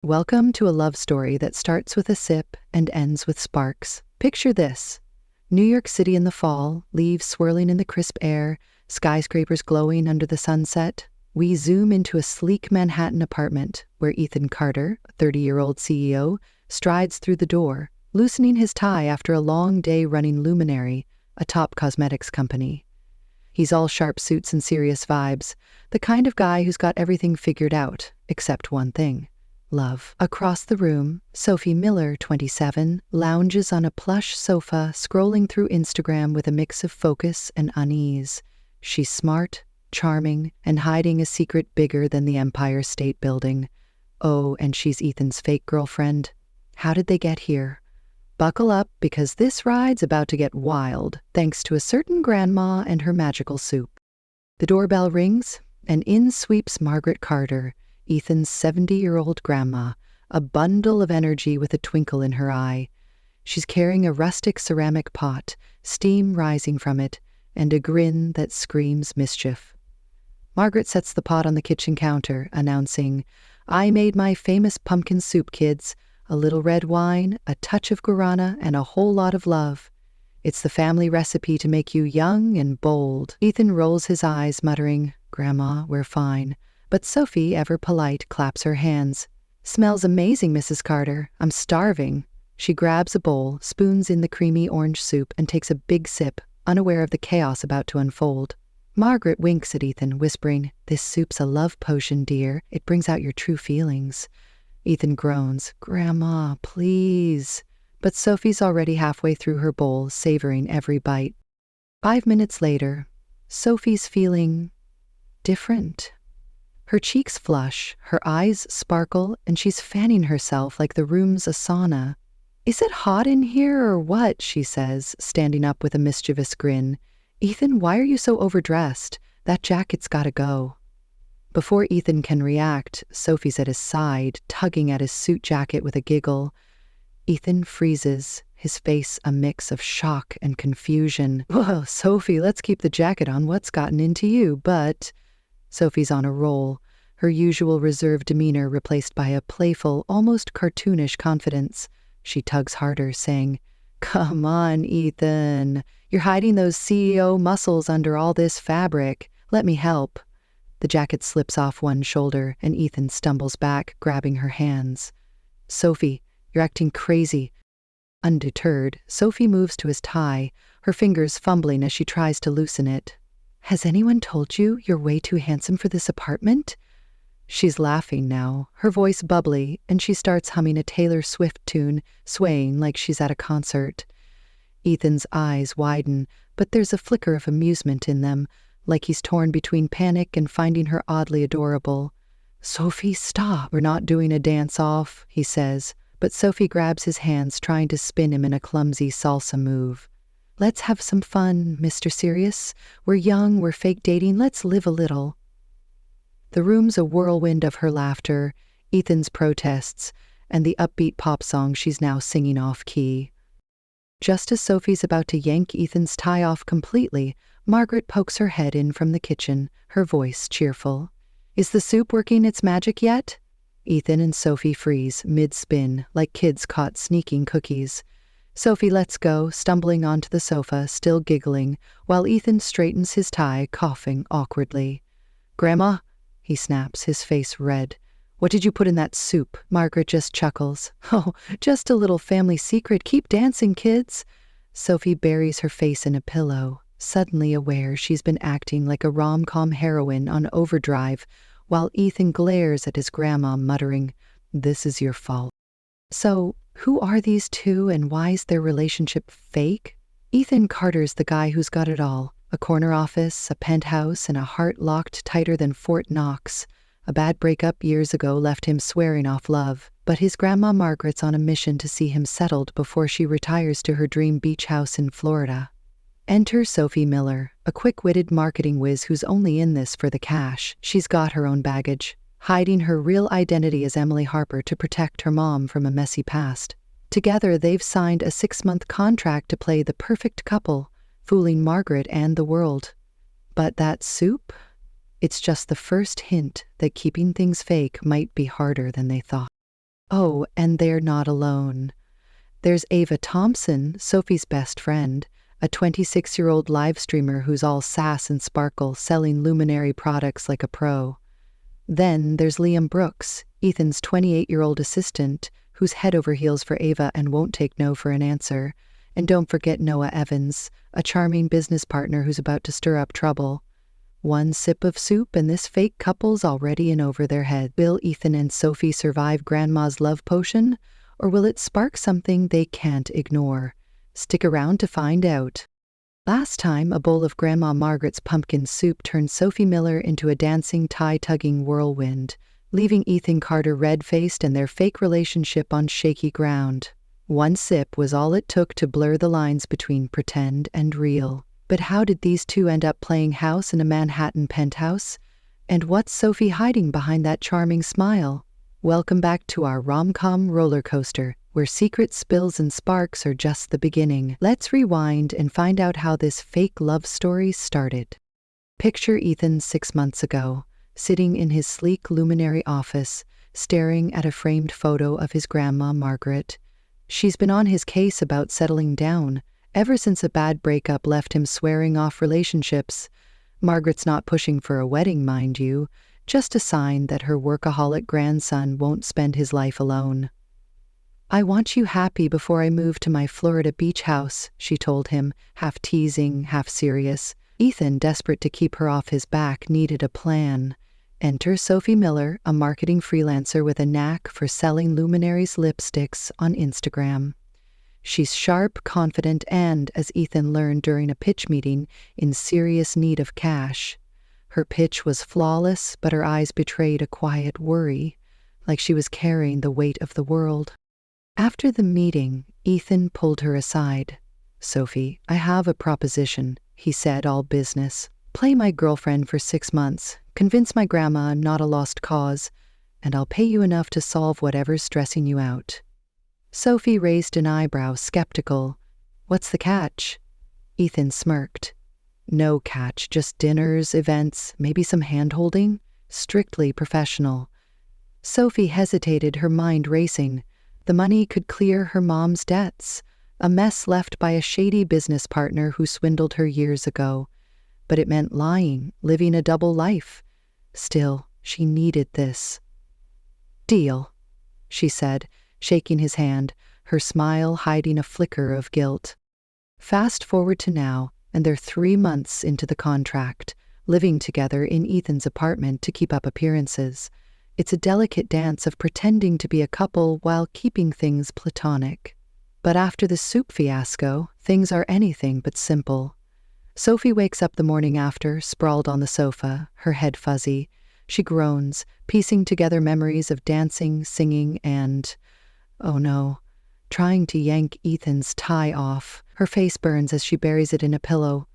Welcome to a love story that starts with a sip and ends with sparks. Picture this: New York City in the fall, leaves swirling in the crisp air, skyscrapers glowing under the sunset. We zoom into a sleek Manhattan apartment where Ethan Carter, a 30-year-old CEO, strides through the door, loosening his tie after a long day running Luminary, a top cosmetics company. He's all sharp suits and serious vibes, the kind of guy who's got everything figured out, except one thing: love. Across the room, Sophie Miller, 27, lounges on a plush sofa, scrolling through Instagram with a mix of focus and unease. She's smart, charming, and hiding a secret bigger than the Empire State Building. Oh, and she's Ethan's fake girlfriend. How did they get here? Buckle up, because this ride's about to get wild, thanks to a certain grandma and her magical soup. The doorbell rings, and in sweeps Margaret Carter, Ethan's 70-year-old grandma, a bundle of energy with a twinkle in her eye. She's carrying a rustic ceramic pot, steam rising from it, and a grin that screams mischief. Margaret sets the pot on the kitchen counter, announcing, "I made my famous pumpkin soup, kids. A little red wine, a touch of guarana, and a whole lot of love. It's the family recipe to make you young and bold." Ethan rolls his eyes, muttering, "Grandma, we're fine." But Sophie, ever polite, claps her hands. "Smells amazing, Mrs. Carter. I'm starving." She grabs a bowl, spoons in the creamy orange soup, and takes a big sip, unaware of the chaos about to unfold. Margaret winks at Ethan, whispering, "This soup's a love potion, dear. It brings out your true feelings." Ethan groans, "Grandma, please." But Sophie's already halfway through her bowl, savoring every bite. 5 minutes later, Sophie's feeling different. Her cheeks flush, her eyes sparkle, and she's fanning herself like the room's a sauna. "Is it hot in here or what?" she says, standing up with a mischievous grin. "Ethan, why are you so overdressed? That jacket's gotta go." Before Ethan can react, Sophie's at his side, tugging at his suit jacket with a giggle. Ethan freezes, his face a mix of shock and confusion. "Whoa, Sophie, let's keep the jacket on. What's gotten into you?" But Sophie's on a roll, her usual reserved demeanor replaced by a playful, almost cartoonish confidence. She tugs harder, saying, "Come on, Ethan. You're hiding those CEO muscles under all this fabric. Let me help." The jacket slips off one shoulder, and Ethan stumbles back, grabbing her hands. "Sophie, you're acting crazy." Undeterred, Sophie moves to his tie, her fingers fumbling as she tries to loosen it. "Has anyone told you you're way too handsome for this apartment?" She's laughing now, her voice bubbly, and she starts humming a Taylor Swift tune, swaying like she's at a concert. Ethan's eyes widen, but there's a flicker of amusement in them, like he's torn between panic and finding her oddly adorable. "Sophie, stop. We're not doing a dance-off," he says, but Sophie grabs his hands, trying to spin him in a clumsy salsa move. "Let's have some fun, Mr. Serious. We're young, we're fake dating, let's live a little." The room's a whirlwind of her laughter, Ethan's protests, and the upbeat pop song she's now singing off-key. Just as Sophie's about to yank Ethan's tie off completely, Margaret pokes her head in from the kitchen, her voice cheerful. "Is the soup working its magic yet?" Ethan and Sophie freeze, mid-spin, like kids caught sneaking cookies. Sophie lets go, stumbling onto the sofa, still giggling, while Ethan straightens his tie, coughing awkwardly. "Grandma," he snaps, his face red. "What did you put in that soup?" Margaret just chuckles. "Oh, just a little family secret. Keep dancing, kids." Sophie buries her face in a pillow, suddenly aware she's been acting like a rom-com heroine on overdrive, while Ethan glares at his grandma, muttering, "This is your fault." So, who are these two, and why's their relationship fake? Ethan Carter's the guy who's got it all: a corner office, a penthouse, and a heart locked tighter than Fort Knox. A bad breakup years ago left him swearing off love, but his grandma Margaret's on a mission to see him settled before she retires to her dream beach house in Florida. Enter Sophie Miller, a quick-witted marketing whiz who's only in this for the cash. She's got her own baggage, hiding her real identity as Emily Harper to protect her mom from a messy past. Together, they've signed a 6-month contract to play the perfect couple, fooling Margaret and the world. But that soup? It's just the first hint that keeping things fake might be harder than they thought. Oh, and they're not alone. There's Ava Thompson, Sophie's best friend, a 26-year-old live streamer who's all sass and sparkle, selling luminary products like a pro. Then there's Liam Brooks, Ethan's 28-year-old assistant, who's head over heels for Ava and won't take no for an answer. And don't forget Noah Evans, a charming business partner who's about to stir up trouble. One sip of soup and this fake couple's already in over their head. Will Ethan and Sophie survive Grandma's love potion, or will it spark something they can't ignore? Stick around to find out. Last time, a bowl of Grandma Margaret's pumpkin soup turned Sophie Miller into a dancing, tie-tugging whirlwind, leaving Ethan Carter red-faced and their fake relationship on shaky ground. One sip was all it took to blur the lines between pretend and real. But how did these two end up playing house in a Manhattan penthouse? And what's Sophie hiding behind that charming smile? Welcome back to our rom-com roller coaster, where secret spills and sparks are just the beginning. Let's rewind and find out how this fake love story started. Picture Ethan 6 months ago, sitting in his sleek luminary office, staring at a framed photo of his grandma Margaret. She's been on his case about settling down, ever since a bad breakup left him swearing off relationships. Margaret's not pushing for a wedding, mind you, just a sign that her workaholic grandson won't spend his life alone. "I want you happy before I move to my Florida beach house," she told him, half teasing, half serious. Ethan, desperate to keep her off his back, needed a plan. Enter Sophie Miller, a marketing freelancer with a knack for selling luminaries lipsticks on Instagram. She's sharp, confident, and, as Ethan learned during a pitch meeting, in serious need of cash. Her pitch was flawless, but her eyes betrayed a quiet worry, like she was carrying the weight of the world. After the meeting, Ethan pulled her aside. "Sophie, I have a proposition," he said, all business. "Play my girlfriend for 6 months, convince my grandma I'm not a lost cause, and I'll pay you enough to solve whatever's stressing you out." Sophie raised an eyebrow, skeptical. "What's the catch?" Ethan smirked. "No catch, just dinners, events, maybe some hand-holding. Strictly professional." Sophie hesitated, her mind racing. The money could clear her mom's debts, a mess left by a shady business partner who swindled her years ago. But it meant lying, living a double life. Still, she needed this. "Deal," she said, shaking his hand, her smile hiding a flicker of guilt. Fast forward to now, and they're 3 months into the contract, living together in Ethan's apartment to keep up appearances. It's a delicate dance of pretending to be a couple while keeping things platonic. But after the soup fiasco, things are anything but simple. Sophie wakes up the morning after, sprawled on the sofa, her head fuzzy. She groans, piecing together memories of dancing, singing, and, oh no, trying to yank Ethan's tie off. Her face burns as she buries it in a pillow.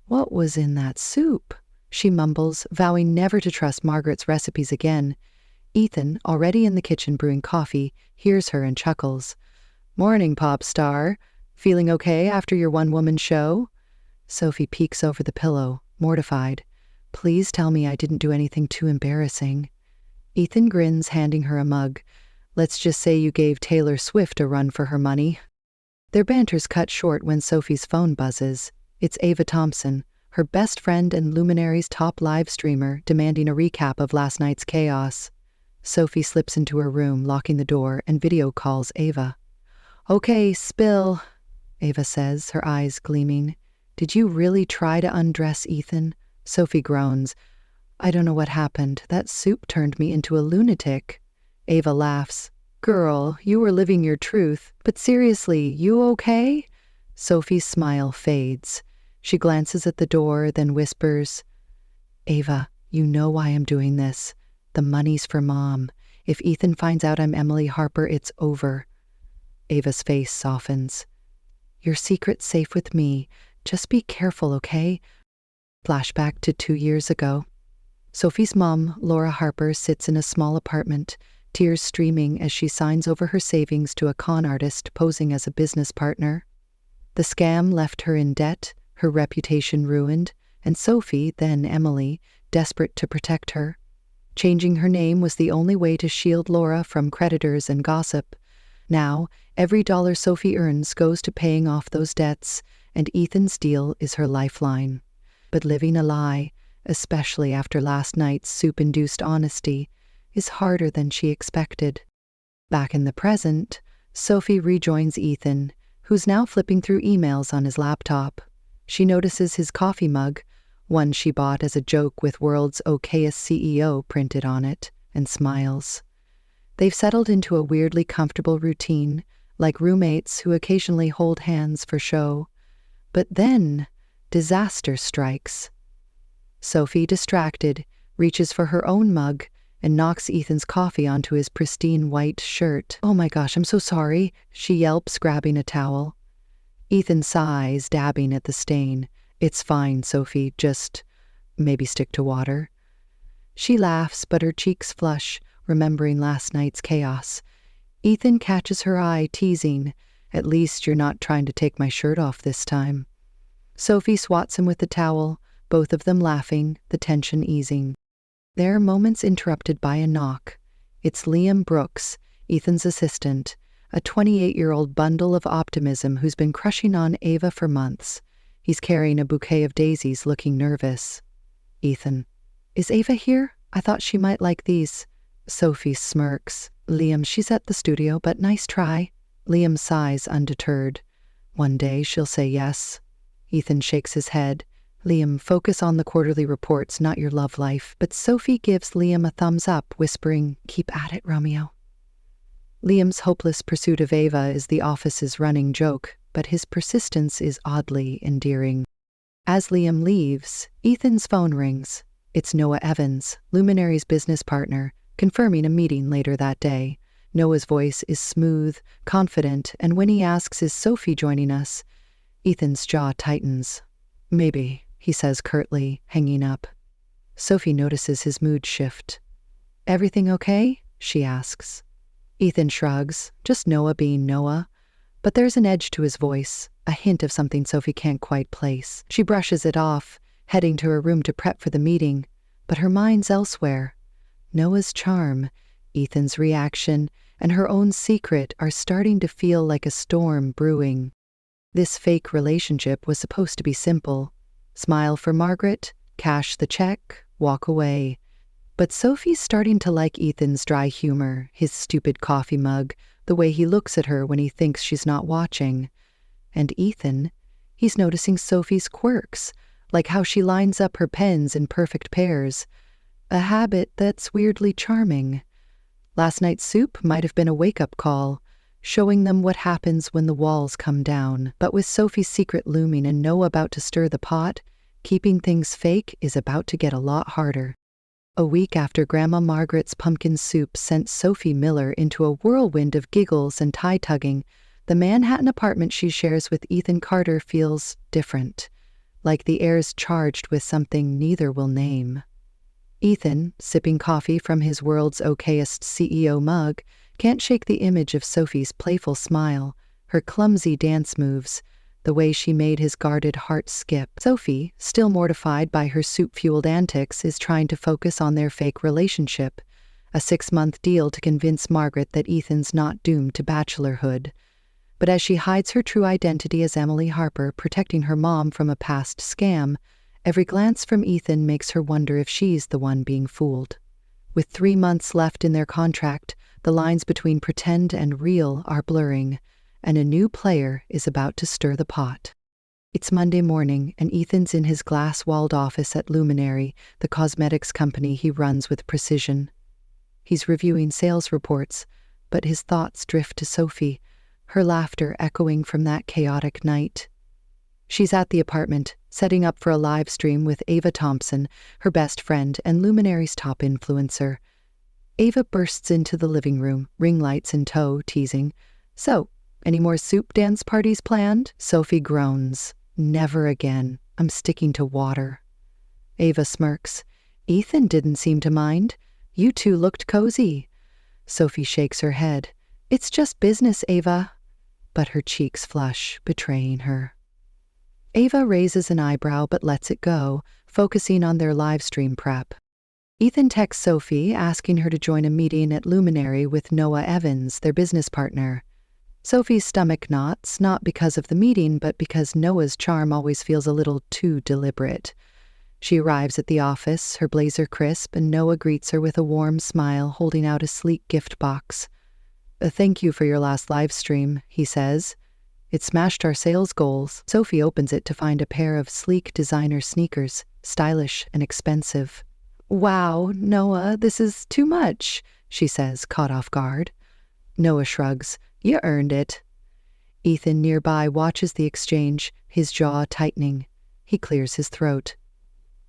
"What was in that soup?" she mumbles, vowing never to trust Margaret's recipes again. Ethan, already in the kitchen brewing coffee, hears her and chuckles. "Morning, pop star. Feeling okay after your one-woman show?" Sophie peeks over the pillow, mortified. "Please tell me I didn't do anything too embarrassing." Ethan grins, handing her a mug. "Let's just say you gave Taylor Swift a run for her money." Their banter's cut short when Sophie's phone buzzes. It's Ava Thompson, her best friend and Luminary's top live streamer, demanding a recap of last night's chaos. Sophie slips into her room, locking the door, and video calls Ava. "Okay, spill," Ava says, her eyes gleaming. "Did you really try to undress Ethan?" Sophie groans. "I don't know what happened. That soup turned me into a lunatic." Ava laughs. "Girl, you were living your truth. But seriously, you okay?" Sophie's smile fades. She glances at the door, then whispers, "Ava, you know why I'm doing this. The money's for Mom. If Ethan finds out I'm Emily Harper, it's over." Ava's face softens. "Your secret's safe with me. Just be careful, okay?" Flashback to 2 years ago. Sophie's mom, Laura Harper, sits in a small apartment, tears streaming as she signs over her savings to a con artist posing as a business partner. The scam left her in debt, her reputation ruined, and Sophie, then Emily, desperate to protect her. Changing her name was the only way to shield Laura from creditors and gossip. Now, every dollar Sophie earns goes to paying off those debts, and Ethan's deal is her lifeline. But living a lie, especially after last night's soup-induced honesty, is harder than she expected. Back in the present, Sophie rejoins Ethan, who's now flipping through emails on his laptop. She notices his coffee mug, one she bought as a joke with "World's Okayest CEO" printed on it, and smiles. They've settled into a weirdly comfortable routine, like roommates who occasionally hold hands for show. But then, disaster strikes. Sophie, distracted, reaches for her own mug and knocks Ethan's coffee onto his pristine white shirt. "Oh my gosh, I'm so sorry," she yelps, grabbing a towel. Ethan sighs, dabbing at the stain. "It's fine, Sophie, just maybe stick to water." She laughs, but her cheeks flush, remembering last night's chaos. Ethan catches her eye, teasing, "At least you're not trying to take my shirt off this time." Sophie swats him with the towel, both of them laughing, the tension easing. There are moments interrupted by a knock. It's Liam Brooks, Ethan's assistant, a 28-year-old bundle of optimism who's been crushing on Ava for months. He's carrying a bouquet of daisies, looking nervous. "Ethan, is Ava here? I thought she might like these." Sophie smirks. "Liam, she's at the studio, but nice try." Liam sighs, undeterred. "One day she'll say yes." Ethan shakes his head. "Liam, focus on the quarterly reports, not your love life." But Sophie gives Liam a thumbs up, whispering, "Keep at it, Romeo." Liam's hopeless pursuit of Ava is the office's running joke, but his persistence is oddly endearing. As Liam leaves, Ethan's phone rings. It's Noah Evans, Luminary's business partner, confirming a meeting later that day. Noah's voice is smooth, confident, and when he asks, "Is Sophie joining us?" Ethan's jaw tightens. "Maybe," he says curtly, hanging up. Sophie notices his mood shift. "Everything okay?" she asks. Ethan shrugs, just Noah being Noah. But there's an edge to his voice, a hint of something Sophie can't quite place. She brushes it off, heading to her room to prep for the meeting, but her mind's elsewhere. Noah's charm, Ethan's reaction, and her own secret are starting to feel like a storm brewing. This fake relationship was supposed to be simple. Smile for Margaret, cash the check, walk away. But Sophie's starting to like Ethan's dry humor, his stupid coffee mug, the way he looks at her when he thinks she's not watching. And Ethan, he's noticing Sophie's quirks, like how she lines up her pens in perfect pairs, a habit that's weirdly charming. Last night's soup might have been a wake-up call, showing them what happens when the walls come down. But with Sophie's secret looming and Noah about to stir the pot, keeping things fake is about to get a lot harder. A week after Grandma Margaret's pumpkin soup sent Sophie Miller into a whirlwind of giggles and tie-tugging, the Manhattan apartment she shares with Ethan Carter feels different, like the air's charged with something neither will name. Ethan, sipping coffee from his World's Okayest CEO mug, can't shake the image of Sophie's playful smile, her clumsy dance moves, the way she made his guarded heart skip. Sophie, still mortified by her soup-fueled antics, is trying to focus on their fake relationship, a 6-month deal to convince Margaret that Ethan's not doomed to bachelorhood. But as she hides her true identity as Emily Harper, protecting her mom from a past scam, every glance from Ethan makes her wonder if she's the one being fooled. With 3 months left in their contract, the lines between pretend and real are blurring, and a new player is about to stir the pot. It's Monday morning, and Ethan's in his glass-walled office at Luminary, the cosmetics company he runs with precision. He's reviewing sales reports, but his thoughts drift to Sophie, her laughter echoing from that chaotic night. She's at the apartment, setting up for a live stream with Ava Thompson, her best friend and Luminary's top influencer. Ava bursts into the living room, ring lights in tow, teasing, "So, any more soup dance parties planned?" Sophie groans, "Never again. I'm sticking to water." Ava smirks. "Ethan didn't seem to mind. You two looked cozy." Sophie shakes her head. "It's just business, Ava." But her cheeks flush, betraying her. Ava raises an eyebrow but lets it go, focusing on their live stream prep. Ethan texts Sophie asking her to join a meeting at Luminary with Noah Evans, their business partner. Sophie's stomach knots, not because of the meeting, but because Noah's charm always feels a little too deliberate. She arrives at the office, her blazer crisp, and Noah greets her with a warm smile, holding out a sleek gift box. Thank you for your last live stream, he says. It smashed our sales goals. Sophie opens it to find a pair of sleek designer sneakers, stylish and expensive. Wow, Noah, this is too much, she says, caught off guard. Noah shrugs. You earned it. Ethan nearby watches the exchange, his jaw tightening. He clears his throat.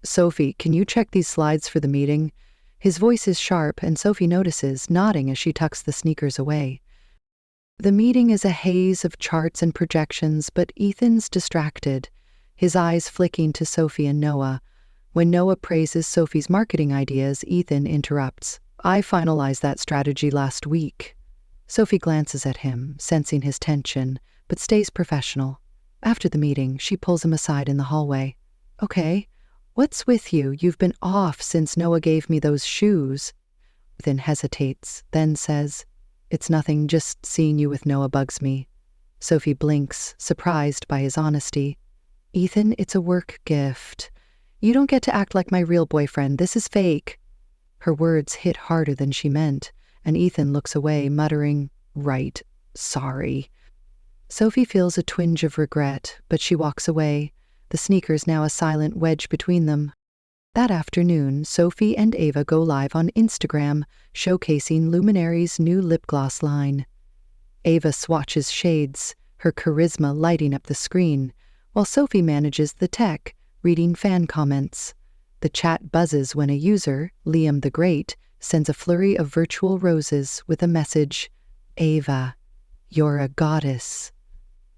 Sophie, can you check these slides for the meeting? His voice is sharp, and Sophie notices, nodding as she tucks the sneakers away. The meeting is a haze of charts and projections, but Ethan's distracted, his eyes flicking to Sophie and Noah. When Noah praises Sophie's marketing ideas, Ethan interrupts. I finalized that strategy last week. Sophie glances at him, sensing his tension, but stays professional. After the meeting, she pulls him aside in the hallway. Okay, what's with you? You've been off since Noah gave me those shoes. Ethan hesitates, then says, It's nothing, just seeing you with Noah bugs me. Sophie blinks, surprised by his honesty. Ethan, it's a work gift. You don't get to act like my real boyfriend. This is fake. Her words hit harder than she meant, and Ethan looks away, muttering, Right, sorry. Sophie feels a twinge of regret, but she walks away, the sneakers now a silent wedge between them. That afternoon, Sophie and Ava go live on Instagram, showcasing Luminary's new lip gloss line. Ava swatches shades, her charisma lighting up the screen, while Sophie manages the tech, reading fan comments. The chat buzzes when a user, Liam the Great, sends a flurry of virtual roses with a message, Ava, you're a goddess.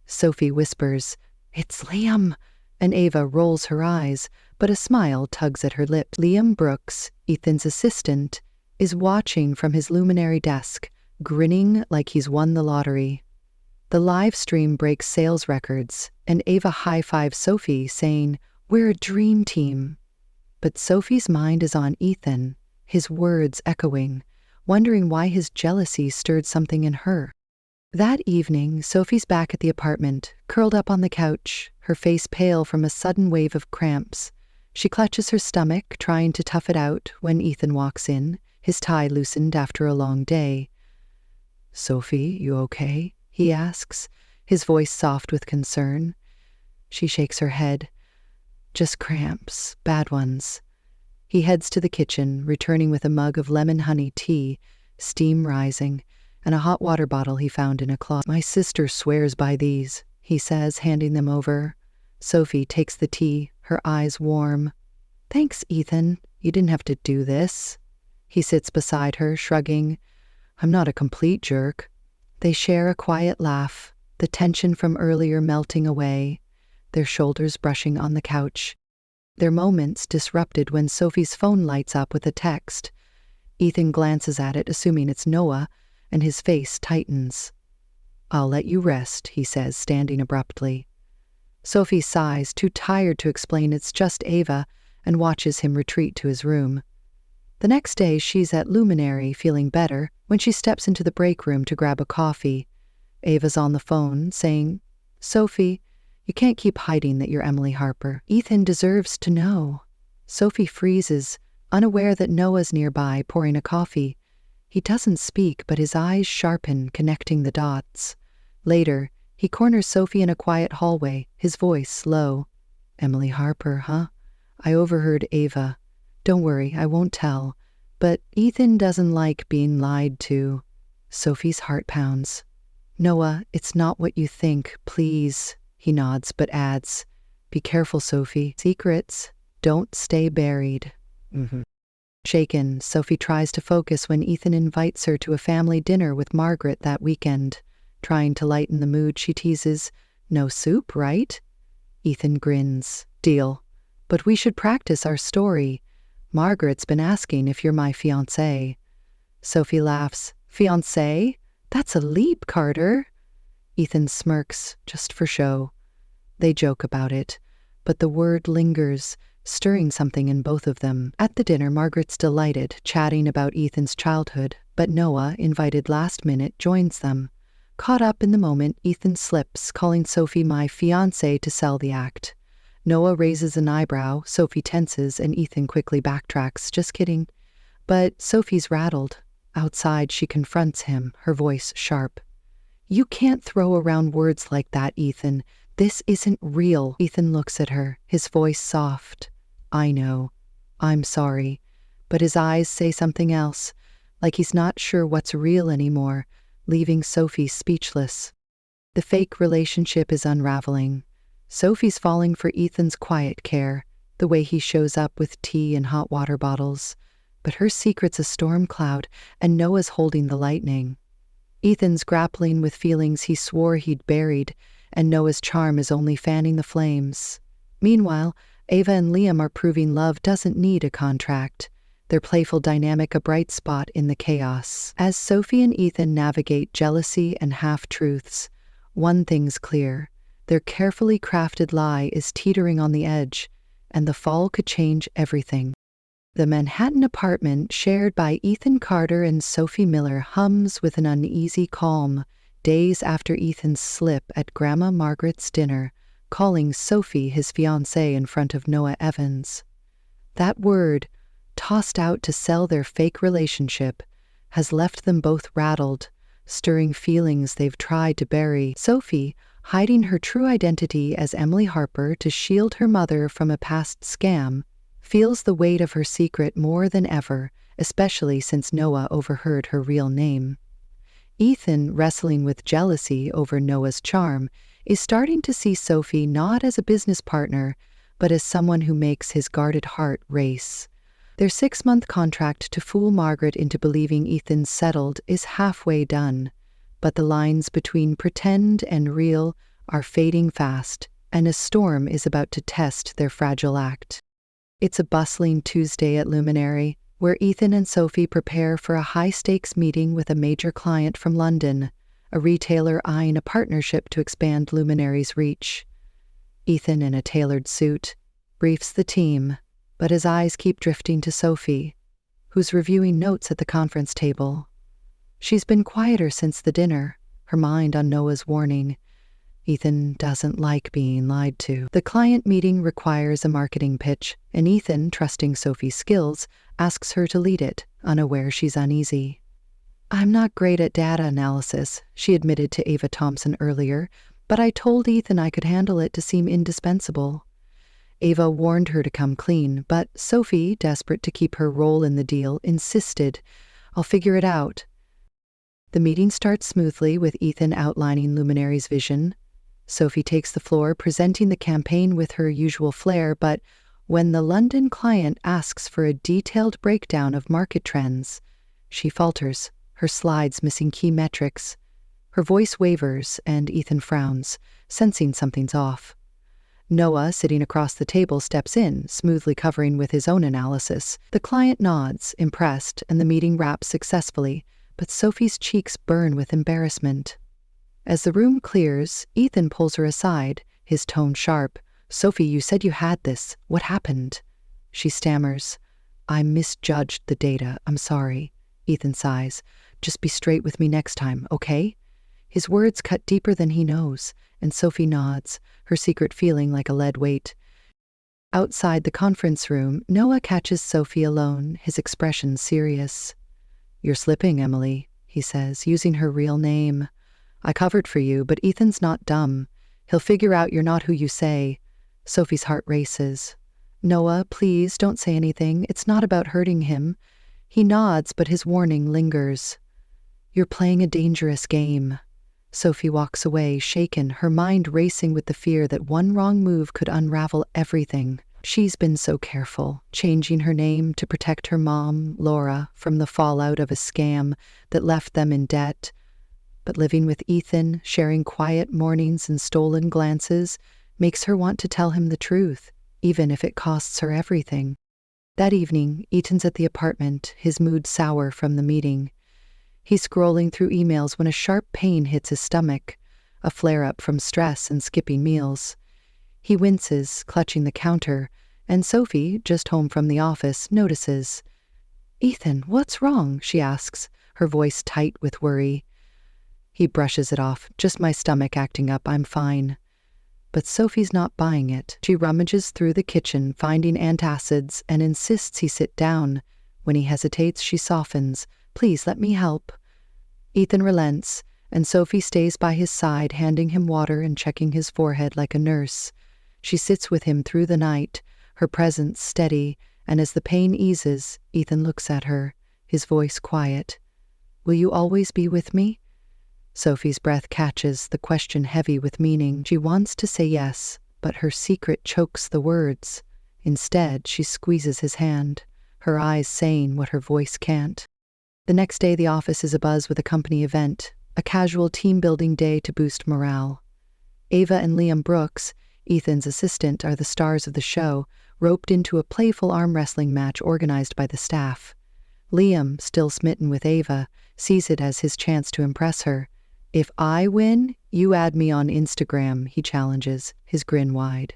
Sophie whispers, It's Liam, and Ava rolls her eyes, but a smile tugs at her lips. Liam Brooks, Ethan's assistant, is watching from his Luminary desk, grinning like he's won the lottery. The live stream breaks sales records, and Ava high-fives Sophie, saying, We're a dream team. But Sophie's mind is on Ethan, his words echoing, wondering why his jealousy stirred something in her. That evening, Sophie's back at the apartment, curled up on the couch, her face pale from a sudden wave of cramps. She clutches her stomach, trying to tough it out, when Ethan walks in, his tie loosened after a long day. Sophie, you okay? He asks, his voice soft with concern. She shakes her head. Just cramps, bad ones. He heads to the kitchen, returning with a mug of lemon honey tea, steam rising, and a hot water bottle he found in a closet. My sister swears by these, he says, handing them over. Sophie takes the tea, her eyes warm. Thanks, Ethan. You didn't have to do this. He sits beside her, shrugging. I'm not a complete jerk. They share a quiet laugh, the tension from earlier melting away, their shoulders brushing on the couch. Their moments disrupted when Sophie's phone lights up with a text. Ethan glances at it, assuming it's Noah, and his face tightens. I'll let you rest, he says, standing abruptly. Sophie sighs, too tired to explain it's just Ava, and watches him retreat to his room. The next day, she's at Luminary, feeling better, when she steps into the break room to grab a coffee. Ava's on the phone, saying, Sophie, you can't keep hiding that you're Emily Harper. Ethan deserves to know. Sophie freezes, unaware that Noah's nearby, pouring a coffee. He doesn't speak, but his eyes sharpen, connecting the dots. Later, he corners Sophie in a quiet hallway, his voice low. Emily Harper, huh? I overheard Ava. Don't worry, I won't tell. But Ethan doesn't like being lied to. Sophie's heart pounds. Noah, it's not what you think, please. He nods, but adds, Be careful, Sophie. Secrets don't stay buried. Shaken, Sophie tries to focus when Ethan invites her to a family dinner with Margaret that weekend. Trying to lighten the mood, she teases, No soup, right? Ethan grins. Deal. But we should practice our story. Margaret's been asking if you're my fiancé. Sophie laughs. Fiancé? That's a leap, Carter. Ethan smirks, just for show. They joke about it, but the word lingers, stirring something in both of them. At the dinner, Margaret's delighted, chatting about Ethan's childhood, but Noah, invited last minute, joins them. Caught up in the moment, Ethan slips, calling Sophie my fiancé to sell the act. Noah raises an eyebrow, Sophie tenses, and Ethan quickly backtracks. Just kidding. But Sophie's rattled. Outside, she confronts him, her voice sharp. You can't throw around words like that, Ethan. This isn't real. Ethan looks at her, his voice soft. I know. I'm sorry. But his eyes say something else, like he's not sure what's real anymore, leaving Sophie speechless. The fake relationship is unraveling. Sophie's falling for Ethan's quiet care, the way he shows up with tea and hot water bottles. But her secret's a storm cloud, and Noah's holding the lightning. Ethan's grappling with feelings he swore he'd buried, and Noah's charm is only fanning the flames. Meanwhile, Ava and Liam are proving love doesn't need a contract. Their playful dynamic a bright spot in the chaos. As Sophie and Ethan navigate jealousy and half-truths, one thing's clear. Their carefully crafted lie is teetering on the edge, and the fall could change everything. The Manhattan apartment shared by Ethan Carter and Sophie Miller hums with an uneasy calm, days after Ethan's slip at Grandma Margaret's dinner, calling Sophie his fiancée in front of Noah Evans. That word, tossed out to sell their fake relationship, has left them both rattled, stirring feelings they've tried to bury. Sophie, hiding her true identity as Emily Harper to shield her mother from a past scam, feels the weight of her secret more than ever, especially since Noah overheard her real name. Ethan, wrestling with jealousy over Noah's charm, is starting to see Sophie not as a business partner, but as someone who makes his guarded heart race. Their 6-month contract to fool Margaret into believing Ethan's settled is halfway done, but the lines between pretend and real are fading fast, and a storm is about to test their fragile act. It's a bustling Tuesday at Luminary, where Ethan and Sophie prepare for a high-stakes meeting with a major client from London, a retailer eyeing a partnership to expand Luminary's reach. Ethan, in a tailored suit, briefs the team, but his eyes keep drifting to Sophie, who's reviewing notes at the conference table. She's been quieter since the dinner, her mind on Noah's warning. Ethan doesn't like being lied to. The client meeting requires a marketing pitch, and Ethan, trusting Sophie's skills, asks her to lead it, unaware she's uneasy. I'm not great at data analysis, she admitted to Ava Thompson earlier, but I told Ethan I could handle it to seem indispensable. Ava warned her to come clean, but Sophie, desperate to keep her role in the deal, insisted, I'll figure it out. The meeting starts smoothly with Ethan outlining Luminary's vision. Sophie takes the floor, presenting the campaign with her usual flair, but when the London client asks for a detailed breakdown of market trends, she falters, her slides missing key metrics. Her voice wavers, and Ethan frowns, sensing something's off. Noah, sitting across the table, steps in, smoothly covering with his own analysis. The client nods, impressed, and the meeting wraps successfully, but Sophie's cheeks burn with embarrassment. As the room clears, Ethan pulls her aside, his tone sharp. Sophie, you said you had this. What happened? She stammers. I misjudged the data. I'm sorry. Ethan sighs. Just be straight with me next time, okay? His words cut deeper than he knows, and Sophie nods, her secret feeling like a lead weight. Outside the conference room, Noah catches Sophie alone, his expression serious. You're slipping, Emily, he says, using her real name. I covered for you, but Ethan's not dumb. He'll figure out you're not who you say. Sophie's heart races. Noah, please don't say anything. It's not about hurting him. He nods, but his warning lingers. You're playing a dangerous game. Sophie walks away, shaken, her mind racing with the fear that one wrong move could unravel everything. She's been so careful, changing her name to protect her mom, Laura, from the fallout of a scam that left them in debt. But living with Ethan, sharing quiet mornings and stolen glances, makes her want to tell him the truth, even if it costs her everything. That evening, Ethan's at the apartment, his mood sour from the meeting. He's scrolling through emails when a sharp pain hits his stomach, a flare-up from stress and skipping meals. He winces, clutching the counter, and Sophie, just home from the office, notices. "Ethan, what's wrong?" she asks, her voice tight with worry. He brushes it off. "Just my stomach acting up, I'm fine." But Sophie's not buying it. She rummages through the kitchen, finding antacids, and insists he sit down. When he hesitates, she softens. "Please, let me help." Ethan relents, and Sophie stays by his side, handing him water and checking his forehead like a nurse. She sits with him through the night, her presence steady, and as the pain eases, Ethan looks at her, his voice quiet. "Will you always be with me?" Sophie's breath catches, the question heavy with meaning. She wants to say yes, but her secret chokes the words. Instead, she squeezes his hand, her eyes saying what her voice can't. The next day, the office is abuzz with a company event, a casual team-building day to boost morale. Ava and Liam Brooks, Ethan's assistant, are the stars of the show, roped into a playful arm wrestling match organized by the staff. Liam, still smitten with Ava, sees it as his chance to impress her. "If I win, you add me on Instagram," he challenges, his grin wide.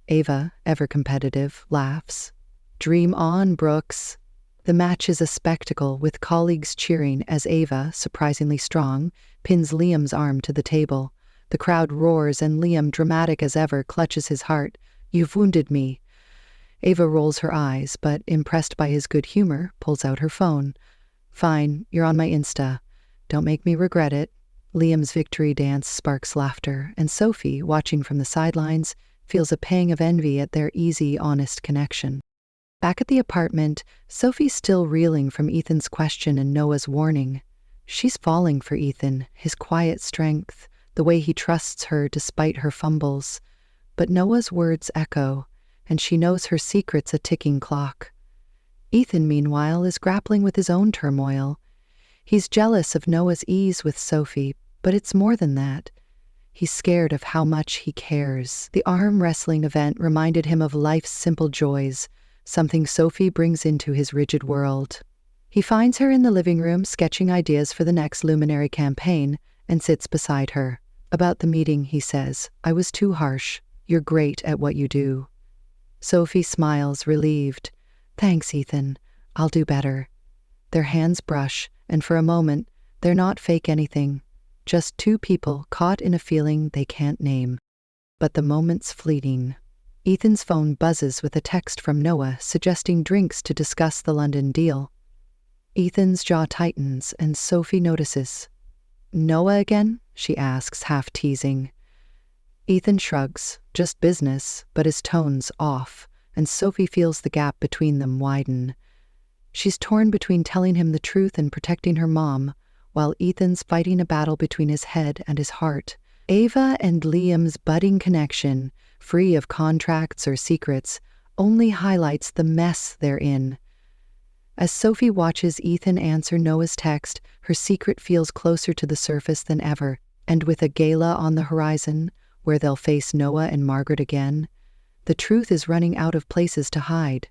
Ava, ever competitive, laughs. "Dream on, Brooks." The match is a spectacle, with colleagues cheering as Ava, surprisingly strong, pins Liam's arm to the table. The crowd roars and Liam, dramatic as ever, clutches his heart. "You've wounded me." Ava rolls her eyes, but, impressed by his good humor, pulls out her phone. "Fine, you're on my Insta. Don't make me regret it." Liam's victory dance sparks laughter, and Sophie, watching from the sidelines, feels a pang of envy at their easy, honest connection. Back at the apartment, Sophie's still reeling from Ethan's question and Noah's warning. She's falling for Ethan, his quiet strength, the way he trusts her despite her fumbles. But Noah's words echo, and she knows her secret's a ticking clock. Ethan, meanwhile, is grappling with his own turmoil. He's jealous of Noah's ease with Sophie, but it's more than that. He's scared of how much he cares. The arm wrestling event reminded him of life's simple joys, something Sophie brings into his rigid world. He finds her in the living room, sketching ideas for the next Luminary campaign, and sits beside her. About the meeting, he says, "I was too harsh. You're great at what you do." Sophie smiles, relieved. "Thanks, Ethan. I'll do better." Their hands brush, and for a moment, they're not fake anything. Just two people caught in a feeling they can't name. But the moment's fleeting. Ethan's phone buzzes with a text from Noah suggesting drinks to discuss the London deal. Ethan's jaw tightens, and Sophie notices. "Noah again?" she asks, half teasing. Ethan shrugs. "Just business," but his tone's off, and Sophie feels the gap between them widen. She's torn between telling him the truth and protecting her mom, while Ethan's fighting a battle between his head and his heart. Ava and Liam's budding connection, free of contracts or secrets, only highlights the mess they're in. As Sophie watches Ethan answer Noah's text, her secret feels closer to the surface than ever, and with a gala on the horizon, where they'll face Noah and Margaret again, the truth is running out of places to hide.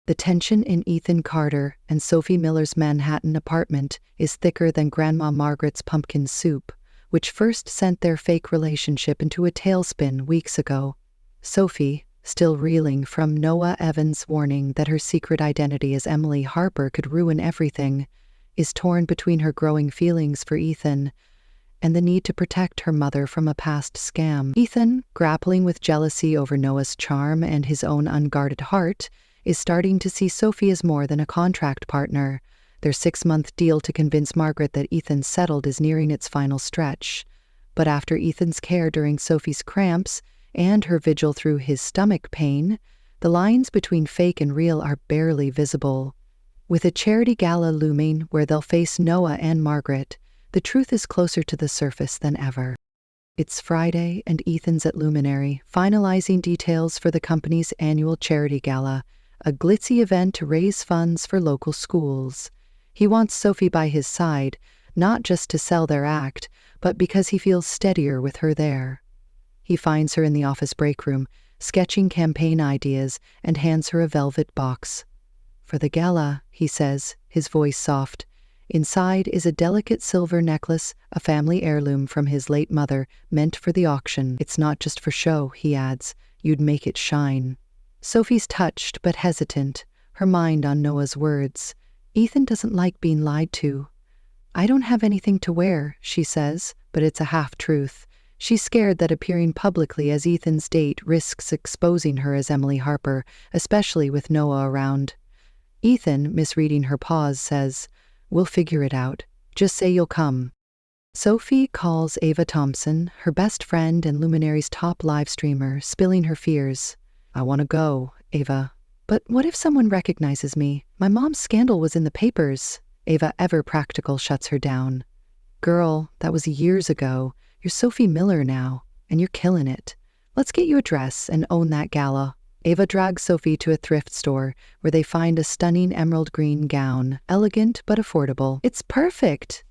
The tension in Ethan Carter and Sophie Miller's Manhattan apartment is thicker than Grandma Margaret's pumpkin soup, which first sent their fake relationship into a tailspin weeks ago. Sophie, still reeling from Noah Evans' warning that her secret identity as Emily Harper could ruin everything, is torn between her growing feelings for Ethan and the need to protect her mother from a past scam. Ethan, grappling with jealousy over Noah's charm and his own unguarded heart, is starting to see Sophie as more than a contract partner. Their 6-month deal to convince Margaret that Ethan's settled is nearing its final stretch. But after Ethan's care during Sophie's cramps and her vigil through his stomach pain, the lines between fake and real are barely visible. With a charity gala looming where they'll face Noah and Margaret, the truth is closer to the surface than ever. It's Friday, and Ethan's at Luminary, finalizing details for the company's annual charity gala, a glitzy event to raise funds for local schools. He wants Sophie by his side, not just to sell their act, but because he feels steadier with her there. He finds her in the office break room, sketching campaign ideas, and hands her a velvet box. "For the gala," he says, his voice soft. Inside is a delicate silver necklace, a family heirloom from his late mother, meant for the auction. "It's not just for show," he adds. "You'd make it shine." Sophie's touched but hesitant, her mind on Noah's words. Ethan doesn't like being lied to. I don't have anything to wear, she says, but it's a half-truth. She's scared that appearing publicly as Ethan's date risks exposing her as Emily Harper, especially with Noah around. Ethan, misreading her pause, says, "We'll figure it out. Just say you'll come." Sophie calls Ava Thompson, her best friend and Luminary's top live streamer, spilling her fears. "I want to go, Ava. But what if someone recognizes me? My mom's scandal was in the papers." Ava, ever practical, shuts her down. "Girl, that was years ago. You're Sophie Miller now, and you're killing it. Let's get you a dress and own that gala." Ava drags Sophie to a thrift store where they find a stunning emerald green gown, elegant but affordable. "It's perfect,"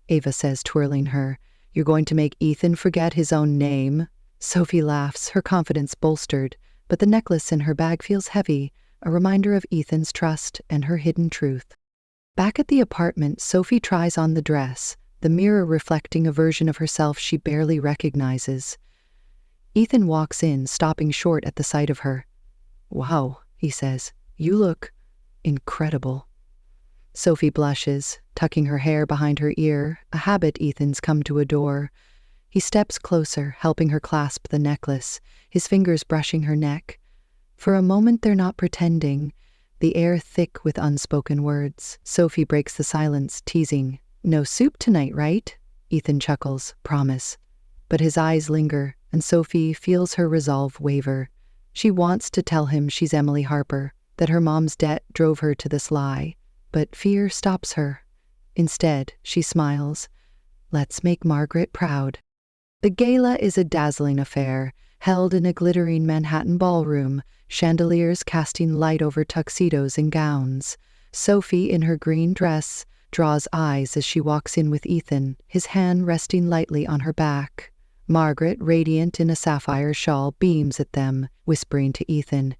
Ava says, twirling her. "You're going to make Ethan forget his own name?" Sophie laughs, her confidence bolstered, but the necklace in her bag feels heavy, a reminder of Ethan's trust and her hidden truth. Back at the apartment, Sophie tries on the dress, the mirror reflecting a version of herself she barely recognizes. Ethan walks in, stopping short at the sight of her. "Wow," he says, "you look incredible." Sophie blushes, tucking her hair behind her ear, a habit Ethan's come to adore. He steps closer, helping her clasp the necklace, his fingers brushing her neck. For a moment they're not pretending, the air thick with unspoken words. Sophie breaks the silence, teasing, "No soup tonight, right?" Ethan chuckles, "Promise." But his eyes linger, and Sophie feels her resolve waver. She wants to tell him she's Emily Harper, that her mom's debt drove her to this lie. But fear stops her. Instead, she smiles. "Let's make Margaret proud." The gala is a dazzling affair, held in a glittering Manhattan ballroom, chandeliers casting light over tuxedos and gowns. Sophie, in her green dress, draws eyes as she walks in with Ethan, his hand resting lightly on her back. Margaret, radiant in a sapphire shawl, beams at them, whispering to Ethan,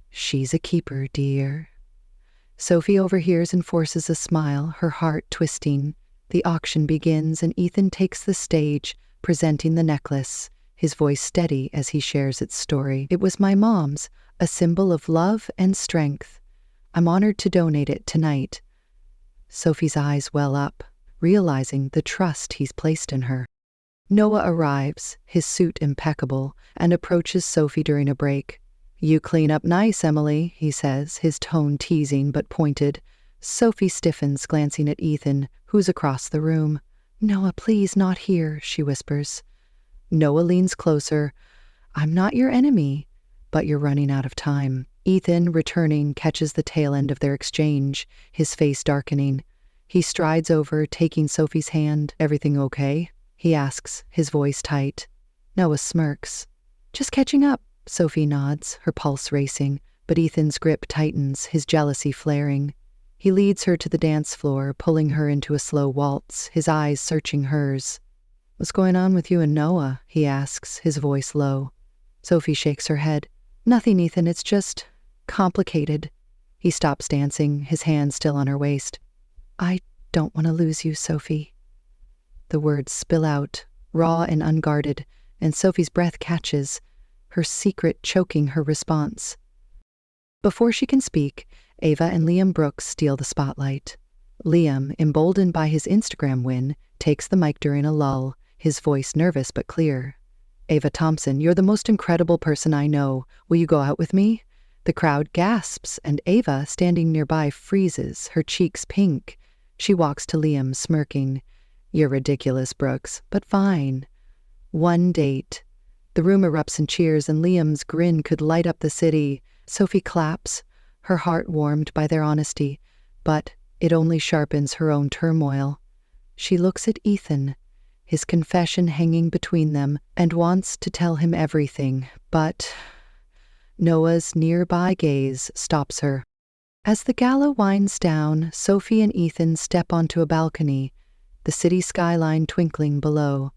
"She's a keeper, dear." Sophie overhears and forces a smile, her heart twisting. The auction begins and Ethan takes the stage, presenting the necklace, his voice steady as he shares its story. "It was my mom's, a symbol of love and strength. I'm honored to donate it tonight." Sophie's eyes well up, realizing the trust he's placed in her. Noah arrives, his suit impeccable, and approaches Sophie during a break. "You clean up nice, Emily," he says, his tone teasing but pointed. Sophie stiffens, glancing at Ethan, who's across the room. "Noah, please, not here," she whispers. Noah leans closer. "I'm not your enemy, but you're running out of time." Ethan, returning, catches the tail end of their exchange, his face darkening. He strides over, taking Sophie's hand. "Everything okay?" he asks, his voice tight. Noah smirks. "Just catching up." Sophie nods, her pulse racing, but Ethan's grip tightens, his jealousy flaring. He leads her to the dance floor, pulling her into a slow waltz, his eyes searching hers. "What's going on with you and Noah?" he asks, his voice low. Sophie shakes her head. "Nothing, Ethan, it's just complicated." He stops dancing, his hand still on her waist. "I don't want to lose you, Sophie." The words spill out, raw and unguarded, and Sophie's breath catches, her secret choking her response. Before she can speak, Ava and Liam Brooks steal the spotlight. Liam, emboldened by his Instagram win, takes the mic during a lull, his voice nervous but clear. "Ava Thompson, you're the most incredible person I know. Will you go out with me?" The crowd gasps, and Ava, standing nearby, freezes, her cheeks pink. She walks to Liam, smirking. "You're ridiculous, Brooks, but fine." One date. The room erupts in cheers, and Liam's grin could light up the city. Sophie claps, her heart warmed by their honesty, but it only sharpens her own turmoil. She looks at Ethan, his confession hanging between them, and wants to tell him everything, but Noah's nearby gaze stops her. As the gala winds down, Sophie and Ethan step onto a balcony, the city skyline twinkling below.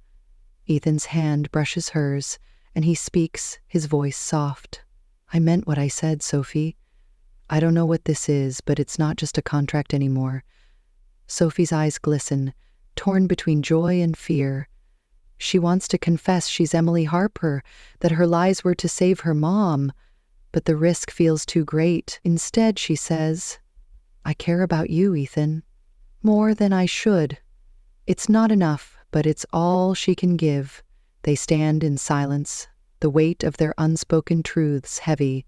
Ethan's hand brushes hers, and he speaks, his voice soft. "I meant what I said, Sophie. I don't know what this is, but it's not just a contract anymore." Sophie's eyes glisten, torn between joy and fear. She wants to confess she's Emily Harper, that her lies were to save her mom, but the risk feels too great. Instead, she says, I care about you, Ethan, more than I should. It's not enough, but it's all she can give. They stand in silence, the weight of their unspoken truths heavy,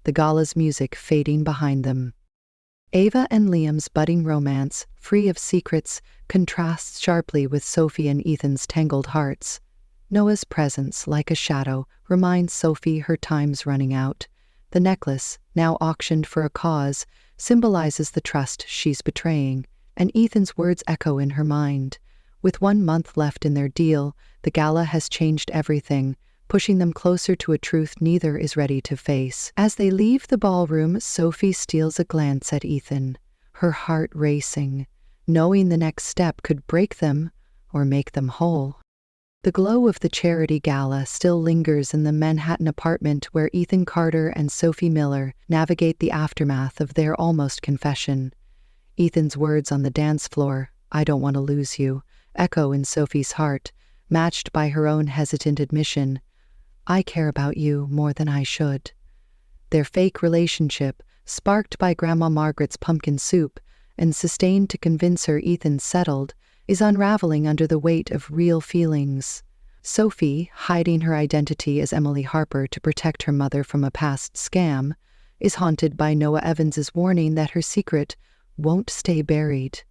the gala's music fading behind them. Ava and Liam's budding romance, free of secrets, contrasts sharply with Sophie and Ethan's tangled hearts. Noah's presence, like a shadow, reminds Sophie her time's running out. The necklace, now auctioned for a cause, symbolizes the trust she's betraying, and Ethan's words echo in her mind. With 1 month left in their deal, the gala has changed everything, pushing them closer to a truth neither is ready to face. As they leave the ballroom, Sophie steals a glance at Ethan, her heart racing, knowing the next step could break them or make them whole. The glow of the charity gala still lingers in the Manhattan apartment where Ethan Carter and Sophie Miller navigate the aftermath of their almost confession. Ethan's words on the dance floor, I don't want to lose you, echo in Sophie's heart, matched by her own hesitant admission, I care about you more than I should. Their fake relationship, sparked by Grandma Margaret's pumpkin soup and sustained to convince her Ethan's settled, is unraveling under the weight of real feelings. Sophie, hiding her identity as Emily Harper to protect her mother from a past scam, is haunted by Noah Evans's warning that her secret won't stay buried.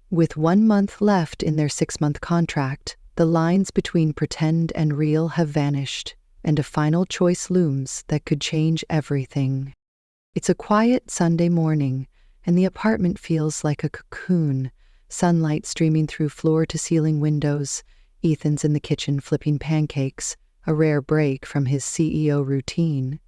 With 1 month left in their 6-month contract, the lines between pretend and real have vanished, and a final choice looms that could change everything. It's a quiet Sunday morning, and the apartment feels like a cocoon, sunlight streaming through floor-to-ceiling windows. Ethan's in the kitchen flipping pancakes, a rare break from his CEO routine.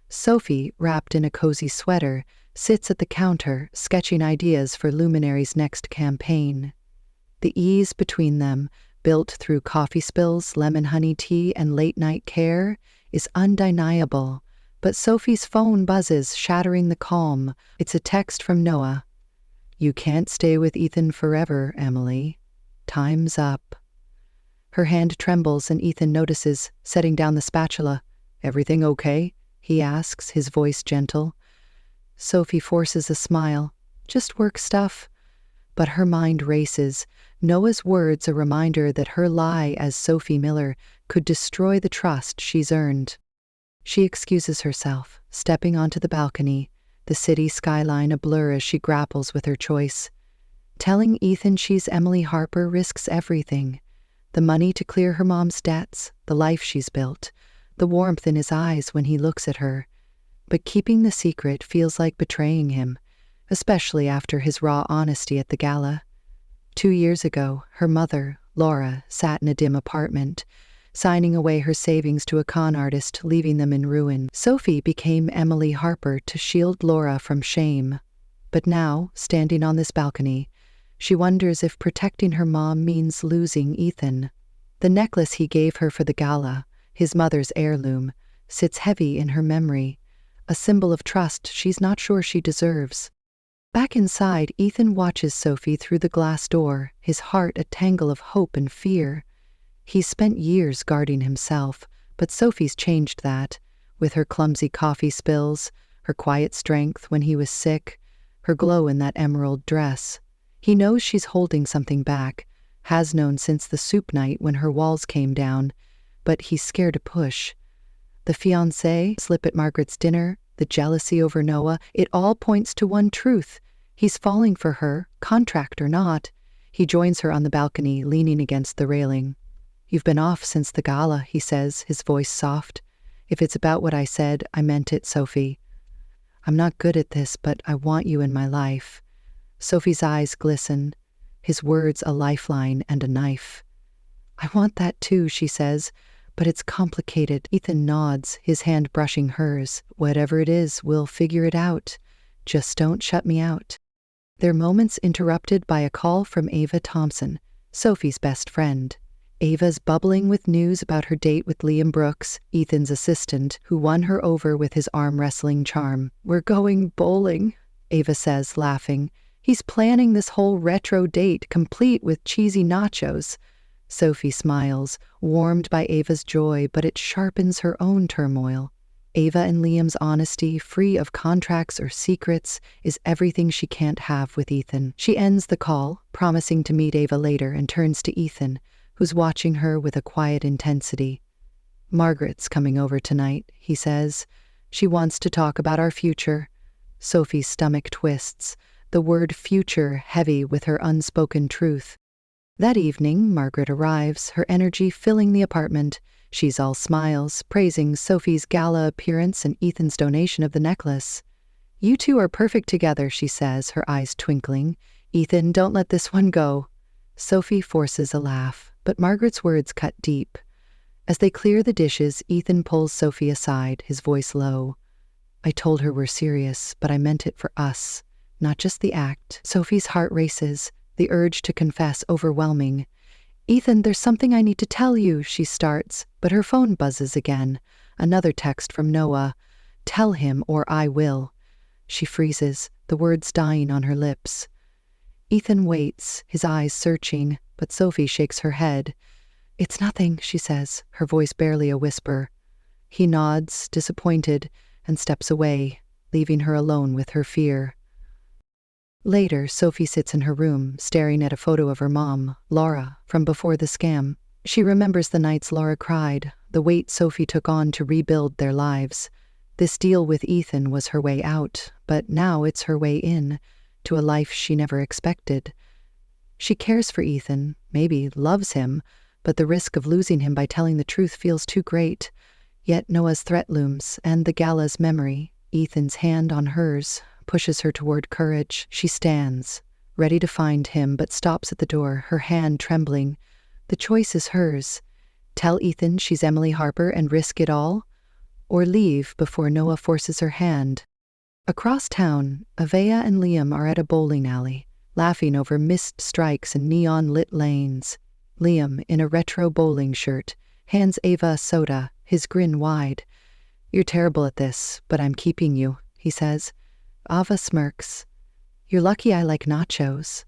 Sophie, wrapped in a cozy sweater, sits at the counter, sketching ideas for Luminary's next campaign. The ease between them, built through coffee spills, lemon honey tea, and late-night care, is undeniable. But Sophie's phone buzzes, shattering the calm. It's a text from Noah. You can't stay with Ethan forever, Emily. Time's up. Her hand trembles and Ethan notices, setting down the spatula. Everything okay? He asks, his voice gentle. Sophie forces a smile. Just work stuff. But her mind races. Noah's words a reminder that her lie as Sophie Miller could destroy the trust she's earned. She excuses herself, stepping onto the balcony, the city skyline a blur as she grapples with her choice. Telling Ethan she's Emily Harper risks everything. The money to clear her mom's debts, the life she's built, the warmth in his eyes when he looks at her. But keeping the secret feels like betraying him, especially after his raw honesty at the gala. 2 years ago, her mother, Laura, sat in a dim apartment, signing away her savings to a con artist, leaving them in ruin. Sophie became Emily Harper to shield Laura from shame. But now, standing on this balcony, she wonders if protecting her mom means losing Ethan. The necklace he gave her for the gala, his mother's heirloom, sits heavy in her memory, a symbol of trust she's not sure she deserves. Back inside, Ethan watches Sophie through the glass door, his heart a tangle of hope and fear. He's spent years guarding himself, but Sophie's changed that, with her clumsy coffee spills, her quiet strength when he was sick, her glow in that emerald dress. He knows she's holding something back, has known since the soup night when her walls came down, but he's scared to push. The fiancé slip at Margaret's dinner, the jealousy over Noah, it all points to one truth. He's falling for her, contract or not. He joins her on the balcony, leaning against the railing. You've been off since the gala, he says, his voice soft. If it's about what I said, I meant it, Sophie. I'm not good at this, but I want you in my life. Sophie's eyes glisten, his words a lifeline and a knife. I want that too, she says, but it's complicated. Ethan nods, his hand brushing hers. Whatever it is, we'll figure it out. Just don't shut me out. Their moments interrupted by a call from Ava Thompson, Sophie's best friend. Ava's bubbling with news about her date with Liam Brooks, Ethan's assistant, who won her over with his arm wrestling charm. We're going bowling, Ava says, laughing. He's planning this whole retro date, complete with cheesy nachos. Sophie smiles, warmed by Ava's joy, but it sharpens her own turmoil. Ava and Liam's honesty, free of contracts or secrets, is everything she can't have with Ethan. She ends the call, promising to meet Ava later, and turns to Ethan, who's watching her with a quiet intensity. "Margaret's coming over tonight," he says. "She wants to talk about our future." Sophie's stomach twists, the word future heavy with her unspoken truth. That evening, Margaret arrives, her energy filling the apartment. She's all smiles, praising Sophie's gala appearance and Ethan's donation of the necklace. "You two are perfect together," she says, her eyes twinkling. "Ethan, don't let this one go." Sophie forces a laugh, but Margaret's words cut deep. As they clear the dishes, Ethan pulls Sophie aside, his voice low. "I told her we're serious, but I meant it for us, not just the act." Sophie's heart races, the urge to confess overwhelming. "Ethan, there's something I need to tell you," she starts, but her phone buzzes again. Another text from Noah. "Tell him or I will." She freezes, the words dying on her lips. Ethan waits, his eyes searching, but Sophie shakes her head. "It's nothing," she says, her voice barely a whisper. He nods, disappointed, and steps away, leaving her alone with her fear. Later, Sophie sits in her room, staring at a photo of her mom, Laura, from before the scam. She remembers the nights Laura cried, the weight Sophie took on to rebuild their lives. This deal with Ethan was her way out, but now it's her way in, to a life she never expected. She cares for Ethan, maybe loves him, but the risk of losing him by telling the truth feels too great. Yet Noah's threat looms, and the gala's memory, Ethan's hand on hers, pushes her toward courage. She stands, ready to find him, but stops at the door, her hand trembling. The choice is hers. Tell Ethan she's Emily Harper and risk it all? Or leave before Noah forces her hand? Across town, Avea and Liam are at a bowling alley, laughing over missed strikes and neon-lit lanes. Liam, in a retro bowling shirt, hands Ava a soda, his grin wide. "You're terrible at this, but I'm keeping you," he says. Ava smirks. "You're lucky I like nachos."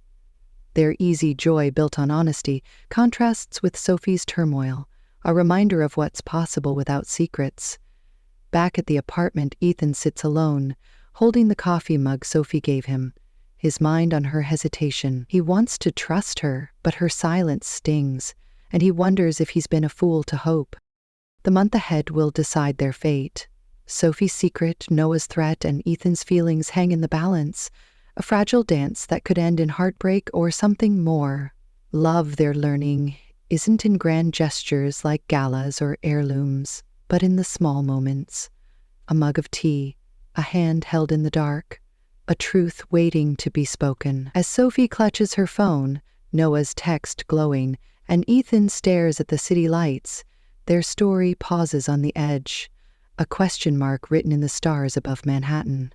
Their easy joy built on honesty contrasts with Sophie's turmoil, a reminder of what's possible without secrets. Back at the apartment, Ethan sits alone, holding the coffee mug Sophie gave him, his mind on her hesitation. He wants to trust her, but her silence stings, and he wonders if he's been a fool to hope. The month ahead will decide their fate. Sophie's secret, Noah's threat, and Ethan's feelings hang in the balance, a fragile dance that could end in heartbreak or something more. Love, they're learning, isn't in grand gestures like galas or heirlooms, but in the small moments. A mug of tea, a hand held in the dark, a truth waiting to be spoken. As Sophie clutches her phone, Noah's text glowing, and Ethan stares at the city lights, their story pauses on the edge, a question mark written in the stars above Manhattan.